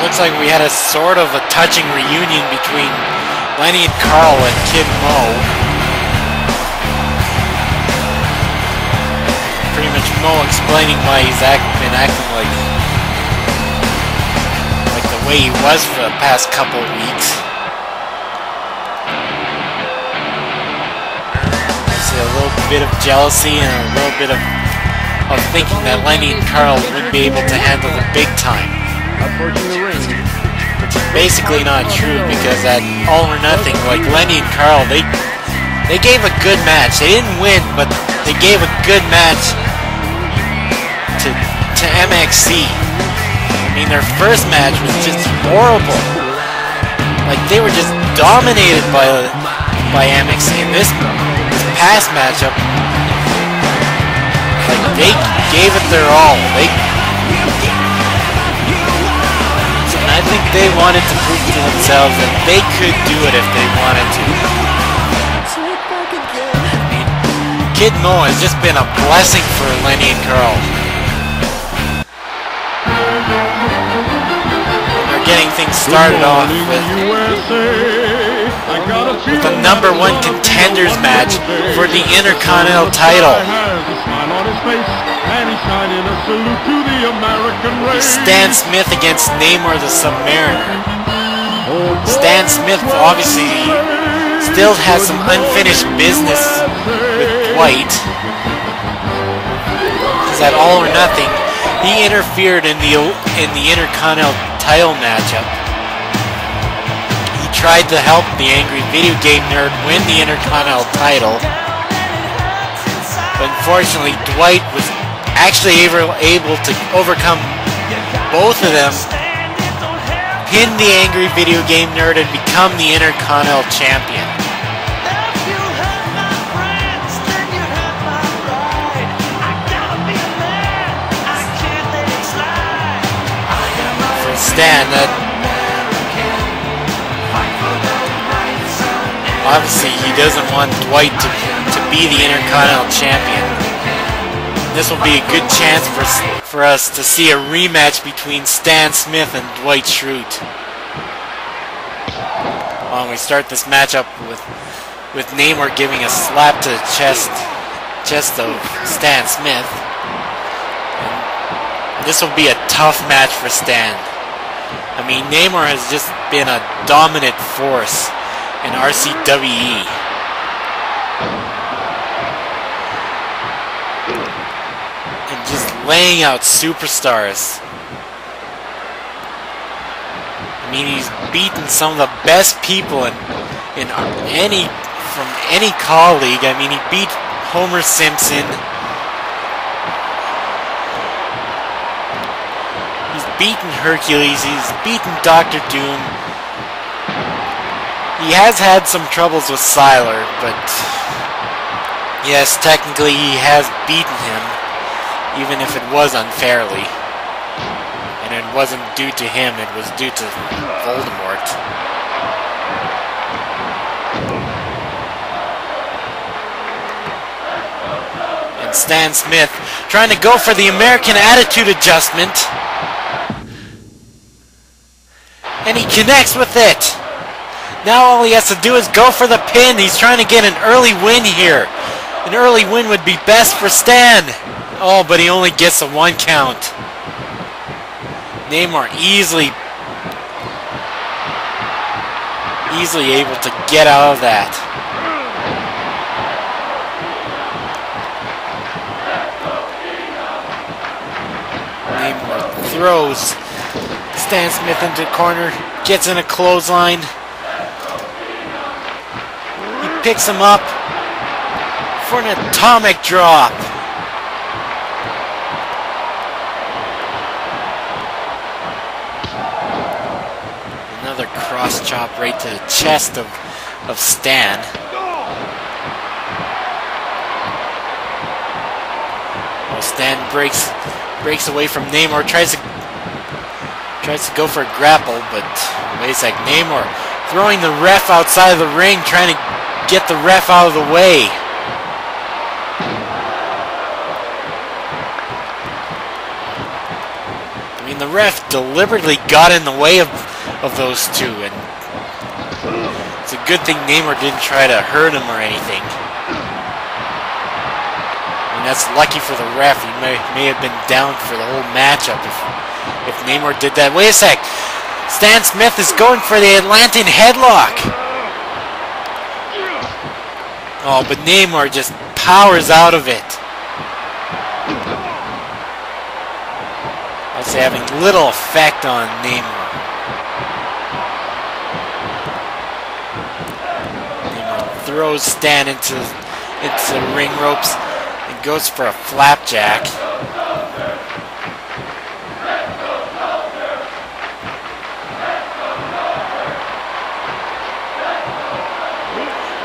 looks like we had a sort of a touching reunion between Lenny and Carl and Kid Mo. Pretty much Mo explaining why he's been acting like the way he was for the past couple of weeks. See a little bit of jealousy and a little bit of thinking that Lenny and Carl wouldn't be able to handle the big time. Which is basically not true, because at All or Nothing, like Lenny and Carl, they gave a good match. They didn't win, but they gave a good match to MXC. I mean, their first match was just horrible. Like, they were just dominated by MXC. And this past matchup, like, they gave it their all. I think they wanted to prove to themselves that they could do it if they wanted to. I mean, Kid Mo has just been a blessing for Lenny and Carl. They're getting things started off with the #1 contenders match for the Intercontinental title. Stan Smith against Namor the Submariner. Stan Smith obviously still has some unfinished business with Dwight. Because at All or Nothing, he interfered in the Intercontinental title matchup. He tried to help the angry video game nerd win the Intercontinental title. But unfortunately, Dwight was actually able to overcome both of them, pin the angry video game nerd, and become the Intercontinental champion. For Stan, obviously he doesn't want Dwight to be the Intercontinental champion. This will be a good chance for us to see a rematch between Stan Smith and Dwight Schrute. We start this matchup with Namor giving a slap to the chest of Stan Smith. And this will be a tough match for Stan. I mean, Namor has just been a dominant force in RCWE. And just laying out superstars. I mean, he's beaten some of the best people from any call league. I mean, he beat Homer Simpson. He's beaten Hercules. He's beaten Dr. Doom. He has had some troubles with Syler, but yes, technically he has beaten him, even if it was unfairly. And it wasn't due to him, it was due to Voldemort. And Stan Smith trying to go for the American Attitude Adjustment. And he connects with it. Now all he has to do is go for the pin. He's trying to get an early win here. An early win would be best for Stan. Oh, but he only gets a 1 count. Namor easily able to get out of that. Namor throws Stan Smith into the corner, gets in a clothesline. He picks him up for an atomic drop. Another cross chop right to the chest of Stan. Well, Stan breaks away from Namor, tries to go for a grapple, but wait a sec, Namor throwing the ref outside of the ring, trying to get the ref out of the way. I mean, the ref deliberately got in the way of those two, and it's a good thing Namor didn't try to hurt him or anything. And that's lucky for the ref. He may have been down for the whole matchup if Namor did that. Wait a sec! Stan Smith is going for the Atlantean headlock! Oh, but Namor just powers out of it. I'd say having little effect on Namor. Namor throws Stan into the ring ropes and goes for a flapjack.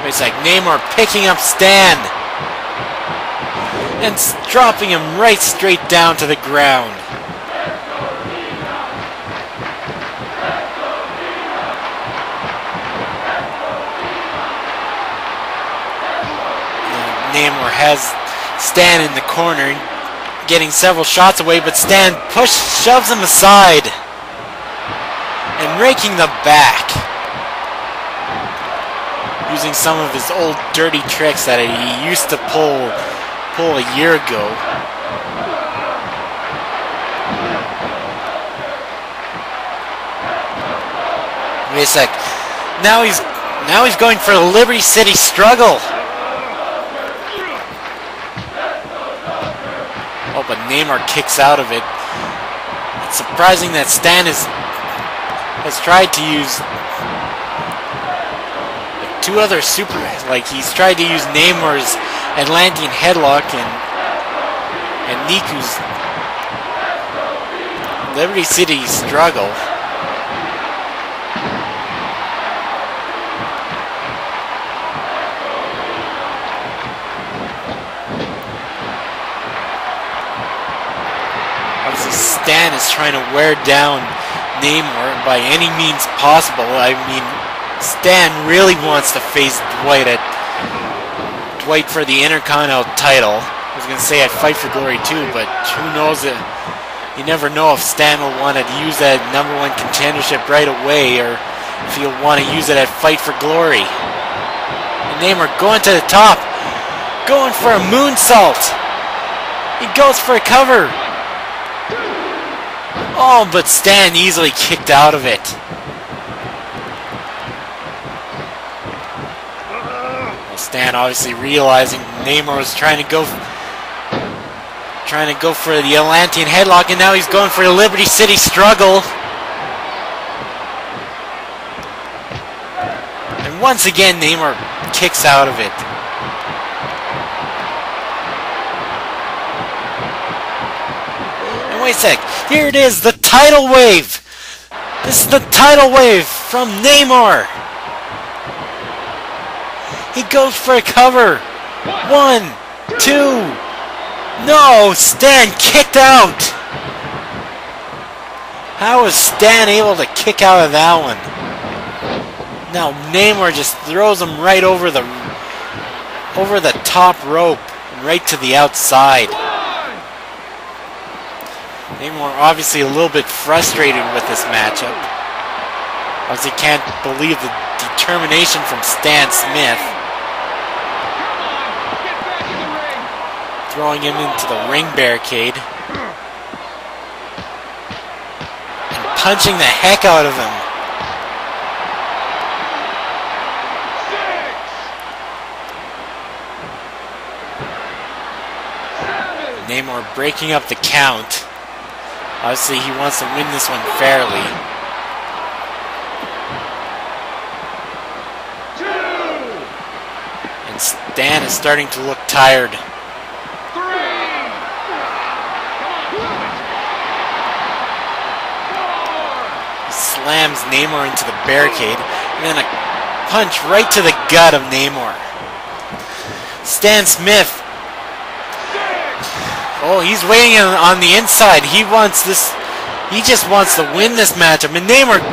It's like Namor picking up Stan and dropping him right straight down to the ground. Namor has Stan in the corner, getting several shots away, but Stan shoves him aside and raking the back, using some of his old dirty tricks that he used to pull a year ago. Wait a sec. Now he's going for the Liberty City struggle. Oh, but Namor kicks out of it. It's surprising that Stan has tried to use two other he's tried to use Namor's Atlantean headlock and Niku's Liberty City struggle. Obviously Stan is trying to wear down Namor by any means possible. I mean, Stan really wants to face Dwight for the Intercontinental title. I was going to say at Fight for Glory too, but who knows it? You never know if Stan will want to use that #1 contendership right away, or if he'll want to use it at Fight for Glory. And Namor going to the top, going for a moonsault. He goes for a cover. Oh, but Stan easily kicked out of it. Stan obviously realizing Namor was trying to go for the Atlantean headlock, and now he's going for the Liberty City struggle. And once again, Namor kicks out of it. And wait a sec, here it is, the tidal wave. This is the tidal wave from Namor. He goes for a cover. 1, 2. No, Stan kicked out. How was Stan able to kick out of that one? Now Namor just throws him right over the top rope, right to the outside. Namor obviously a little bit frustrated with this matchup. Obviously can't believe the determination from Stan Smith. Throwing him into the ring barricade. And punching the heck out of him. Namor breaking up the count. Obviously he wants to win this one fairly. 2. And Stan is starting to look tired. 3. He slams Namor into the barricade, and then a punch right to the gut of Namor. Stan Smith. Oh, he's waiting on the inside. He wants this. He just wants to win this matchup. And Namor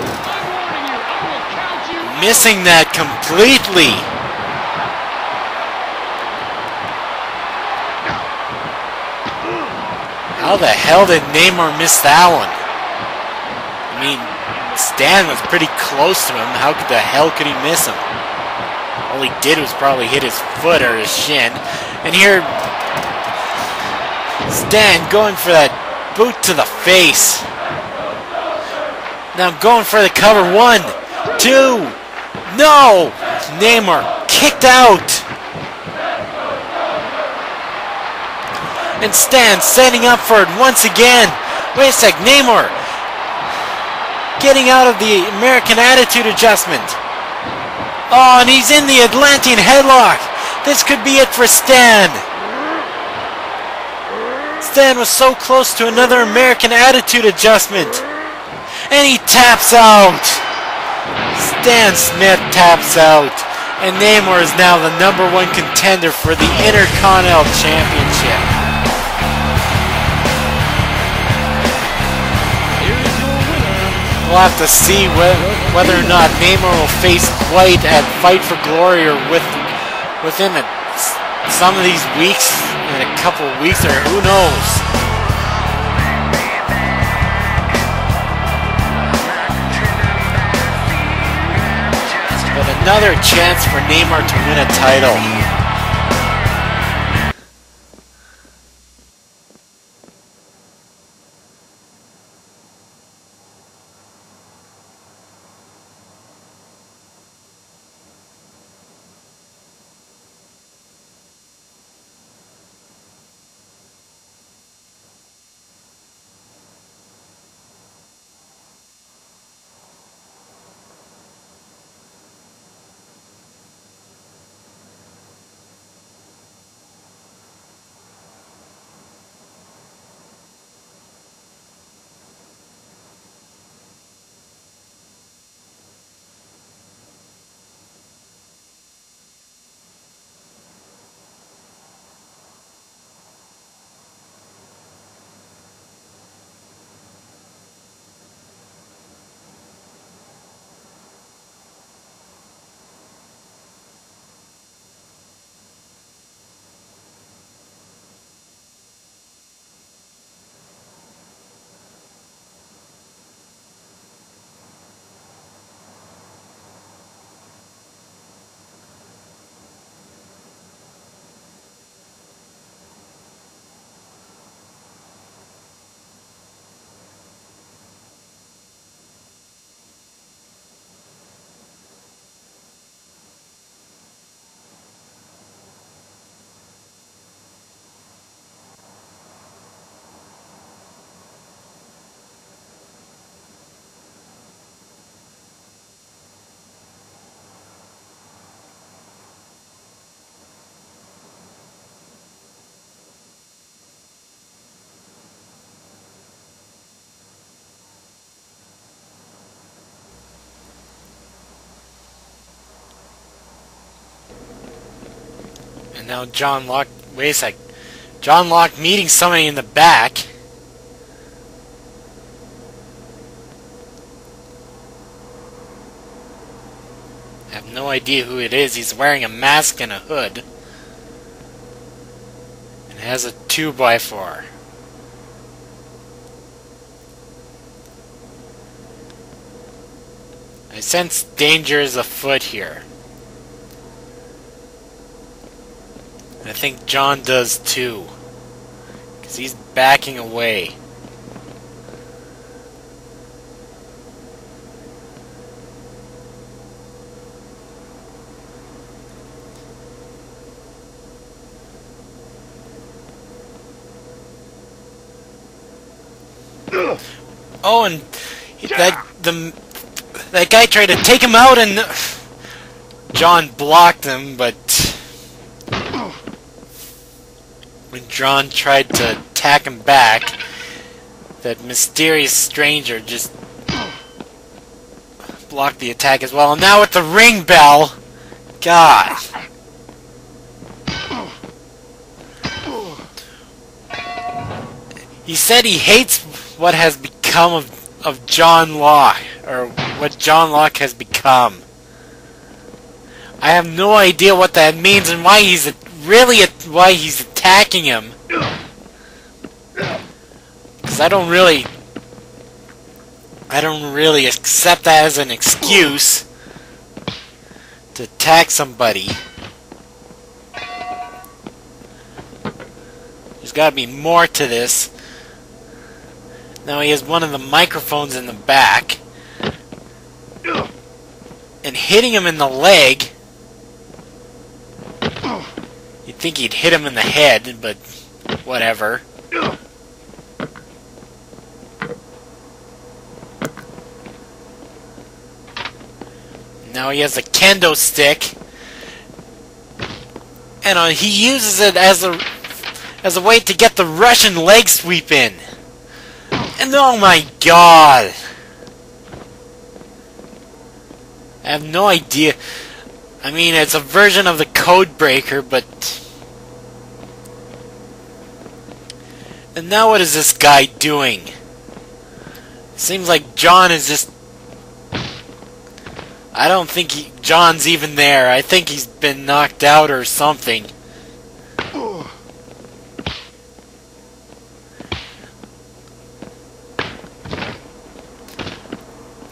missing that completely. How the hell did Namor miss that one? I mean, Stan was pretty close to him. How the hell could he miss him? All he did was probably hit his foot or his shin. And here, Stan going for that boot to the face. Now going for the cover. 1, 2. No! Namor kicked out. And Stan setting up for it once again. Wait a sec, Namor getting out of the American Attitude Adjustment. Oh, and he's in the Atlantean headlock. This could be it for Stan. Stan was so close to another American Attitude Adjustment. And he taps out. Stan Smith taps out. And Namor is now the #1 contender for the Intercontinental Championship. We'll have to see whether or not Namor will face quite at Fight for Glory or within some of these weeks, in a couple of weeks, or who knows. But another chance for Namor to win a title. And now John Locke, wait a sec. John Locke meeting somebody in the back. I have no idea who it is. He's wearing a mask and a hood. And has a 2x4. I sense danger is afoot here. I think John does too. Because he's backing away. Oh, and that guy tried to take him out, and John blocked him, but when John tried to attack him back, that mysterious stranger just blocked the attack as well. And now with the ring bell, God. He said he hates what has become of John Locke, or what John Locke has become. I have no idea what that means and why he's why he's attacking him. Because I don't really I don't really accept that as an excuse to attack somebody. There's got to be more to this. Now he has one of the microphones in the back. And hitting him in the leg. You'd think he'd hit him in the head, but whatever. Now he has a kendo stick, and he uses it as a way to get the Russian leg sweep in. And oh my god! I have no idea. I mean, it's a version of the code breaker, but... And now what is this guy doing? Seems like John is just... I don't think John's even there. I think he's been knocked out or something.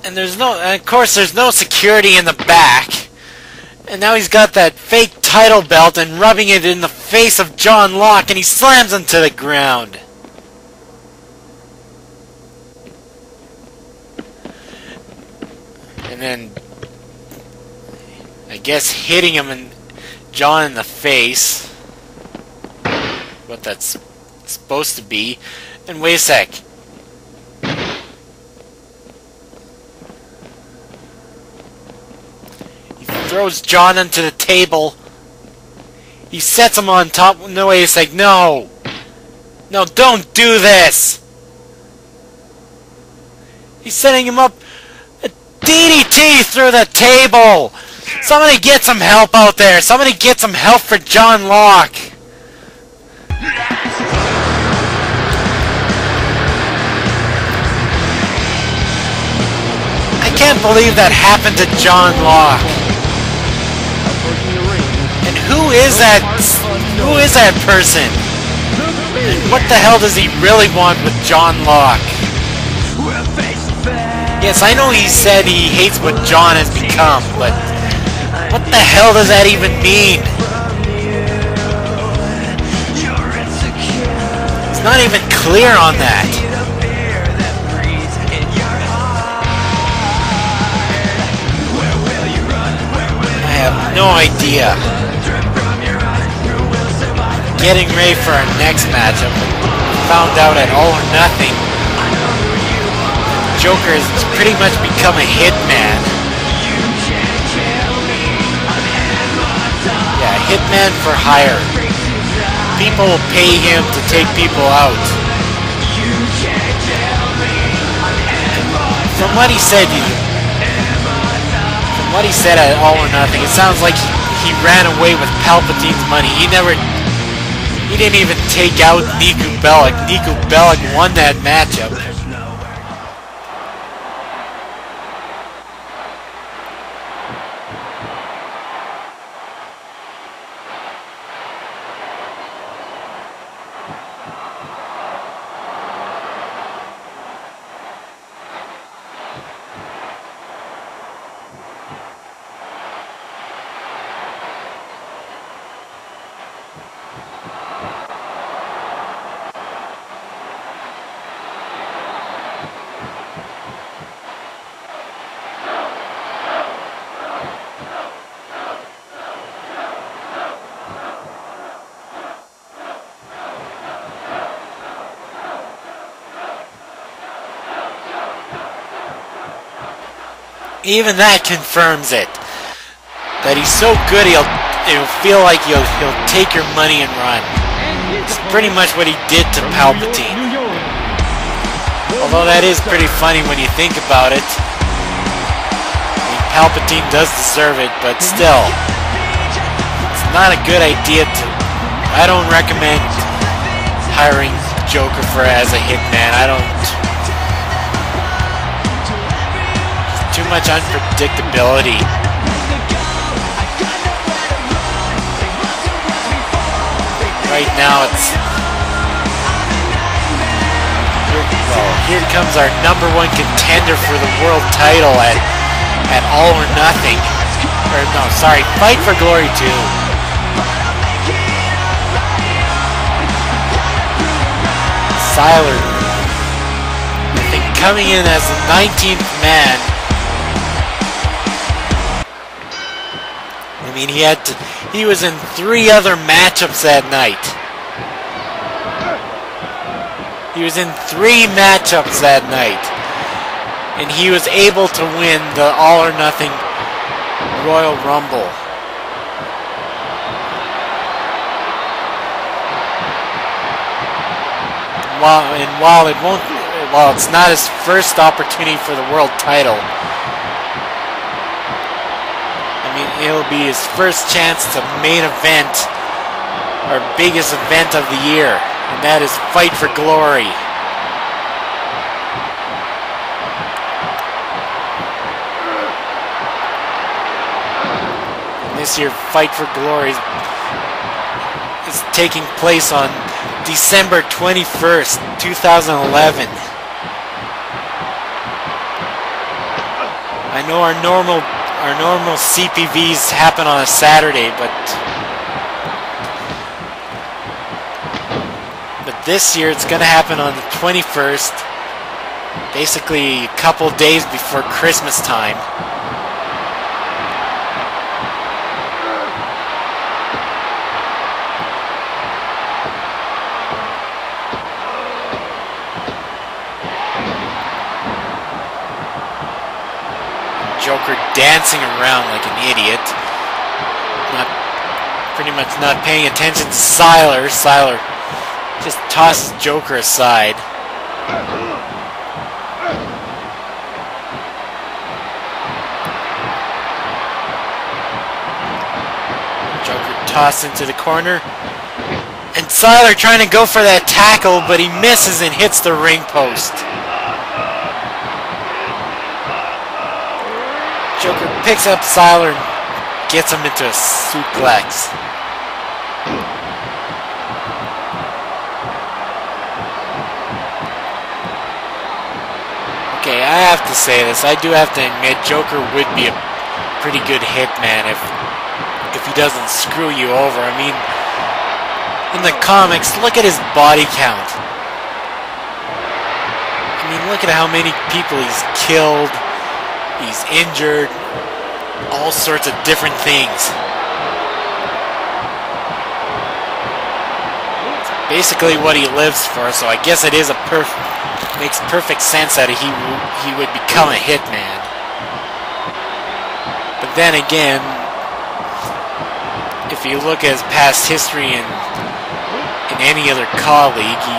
And of course there's no security in the back. And now he's got that fake title belt and rubbing it in the face of John Locke, and he slams him to the ground. And then I guess hitting him and John in the face. What that's supposed to be. And wait a sec. He throws John onto the table. He sets him on top. No, wait a sec. No. No, don't do this. He's setting him up. A DDT through the table. Somebody get some help out there! Somebody get some help for John Locke! I can't believe that happened to John Locke. And who is that person? And what the hell does he really want with John Locke? Yes, I know he said he hates what John has become, but... what the hell does that even mean? It's not even clear on that. I have no idea. Getting ready for our next matchup. Found out at All or Nothing, Joker has pretty much become a hitman. Hitman for hire. People will pay him to take people out. From what he said at All or Nothing, it sounds like he ran away with Palpatine's money. He didn't even take out Niku Bellic. Niku Bellic won that matchup. Even that confirms it. That he's so good, he'll feel like he'll take your money and run. It's pretty much what he did to Palpatine. Although that is pretty funny when you think about it. I mean, Palpatine does deserve it, but still, it's not a good idea to... I don't recommend hiring Joker as a hitman. I don't... Too much unpredictability. Right now it's Here comes our #1 contender for the world title at All or Nothing. Or no, sorry, Fight for Glory 2. Syler, I think, coming in as the 19th man. I mean, he was in 3 other matchups that night. He was in 3 matchups that night. And he was able to win the All or Nothing Royal Rumble. While it's not his first opportunity for the world title, I mean, it'll be his first chance to main event our biggest event of the year, and that is Fight for Glory. And this year, Fight for Glory is taking place on December 21st, 2011. I know our normal CPVs happen on a Saturday, but this year it's going to happen on the 21st, basically a couple days before Christmas time. Joker dancing around like an idiot, pretty much not paying attention to Syler. Syler just tosses Joker aside. Joker tossed into the corner, and Syler trying to go for that tackle, but he misses and hits the ring post. Joker picks up Syler and gets him into a suplex. Okay, I have to say this. I do have to admit, Joker would be a pretty good hitman if he doesn't screw you over. I mean, in the comics, look at his body count. I mean, look at how many people he's killed. He's injured, all sorts of different things. It's basically what he lives for, so I guess it is makes perfect sense that he would become a hitman. But then again, if you look at his past history in any other colleague, he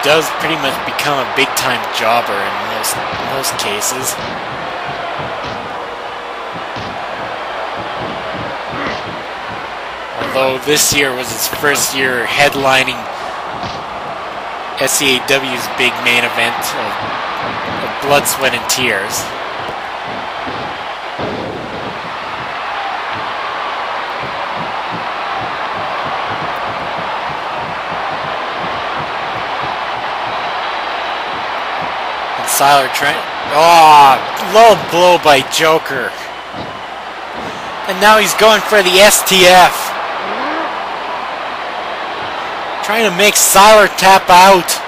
does pretty much become a big-time jobber in most cases. Although this year was his first year headlining SCAW's big main event of Blood, Sweat, and Tears. Syler trying. Low blow by Joker. And now he's going for the STF. Trying to make Syler tap out.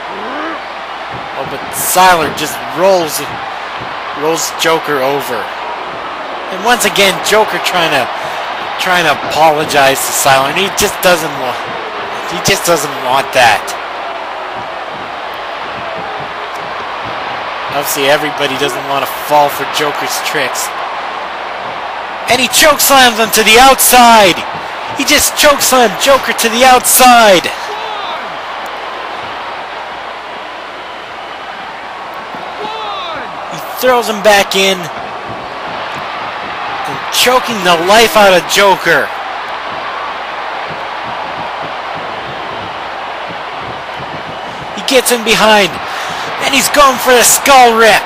Oh, but Syler just rolls Joker over. And once again, Joker trying to apologize to Syler, and he just doesn't want that. Obviously, everybody doesn't want to fall for Joker's tricks. And he chokeslams him to the outside! He just chokeslammed Joker to the outside! He throws him back in, and choking the life out of Joker. He gets in behind. And he's going for the skull rip.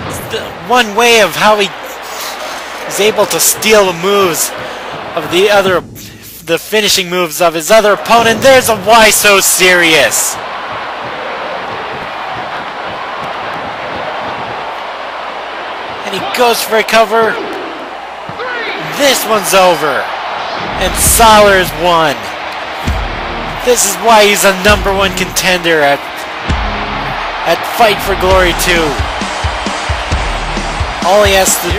It's the one way of how he He's able to steal the moves of the finishing moves of his other opponent. There's a why so serious. And he goes for a cover. This one's over. And Syler's won. This is why he's a #1 contender at Fight for Glory 2. All he has to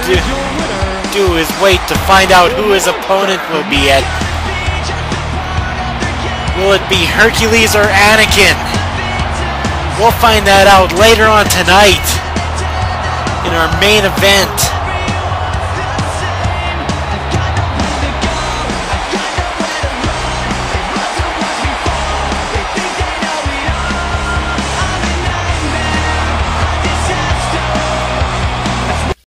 do is wait to find out who his opponent will be at. Will it be Hercules or Anakin? We'll find that out later on tonight in our main event.